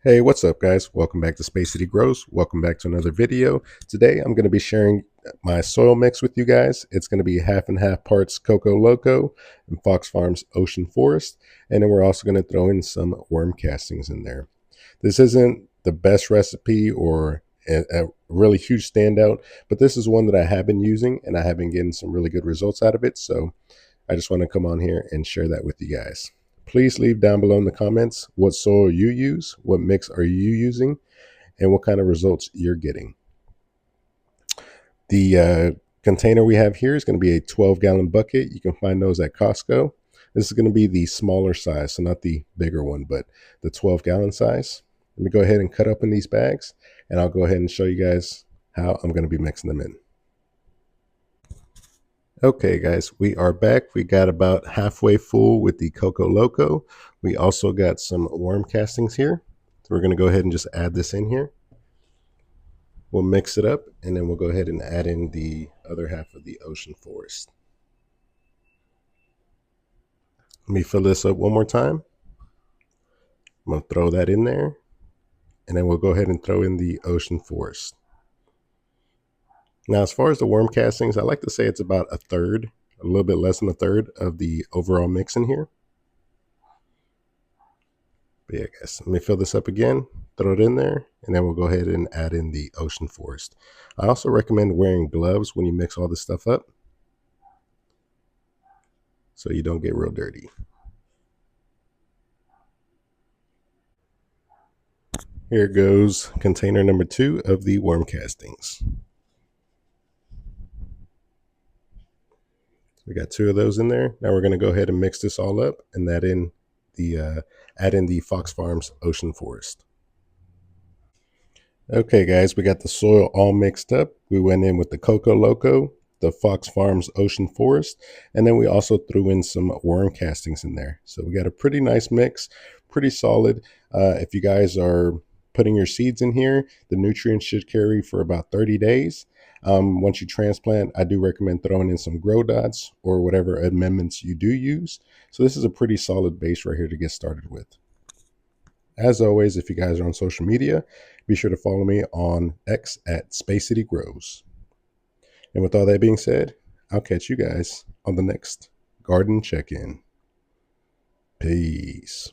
Hey, what's up guys? Welcome back to Space City Grows. Welcome back to another video. Today I'm going to be sharing my soil mix with you guys. It's going to be half and half parts Coco Loco and Fox Farms Ocean Forest. And then we're also going to throw in some worm castings in there. This isn't the best recipe or a really huge standout, but this is one that I have been using and I have been getting some really good results out of it. So I just want to come on here and share that with you guys. Please leave down below in the comments what soil you use, what mix are you using, and what kind of results you're getting. The container we have here is going to be a 12-gallon bucket. You can find those at Costco. This is going to be the smaller size, so not the bigger one, but the 12-gallon size. Let me go ahead and cut up in these bags, and I'll go ahead and show you guys how I'm going to be mixing them in. Okay guys, we are back. We got about halfway full with the Coco Loco. We also got some worm castings here. So we're going to go ahead and just add this in here. We'll mix it up and then we'll go ahead and add in the other half of the Ocean Forest. Let me fill this up one more time. I'm going to throw that in there and then we'll go ahead and throw in the Ocean Forest. Now, as far as the worm castings, I like to say it's about a third, a little bit less than a third of the overall mix in here. But yeah, guys, let me fill this up again, throw it in there, and then we'll go ahead and add in the Ocean Forest. I also recommend wearing gloves when you mix all this stuff up so you don't get real dirty. Here goes container number 2 of the worm castings. We got 2 of those in there. Now we're going to go ahead and mix this all up and add in the Fox Farms Ocean Forest. Okay guys, we got the soil all mixed up. We went in with the Coco Loco, the Fox Farms Ocean Forest, and then we also threw in some worm castings in there. So we got a pretty nice mix, pretty solid. If you guys are putting your seeds in here, the nutrients should carry for about 30 days. Once you transplant, I do recommend throwing in some grow dots or whatever amendments you do use. So this is a pretty solid base right here to get started with. As always, if you guys are on social media, be sure to follow me on X at Space City Grows. And with all that being said, I'll catch you guys on the next garden check-in. Peace.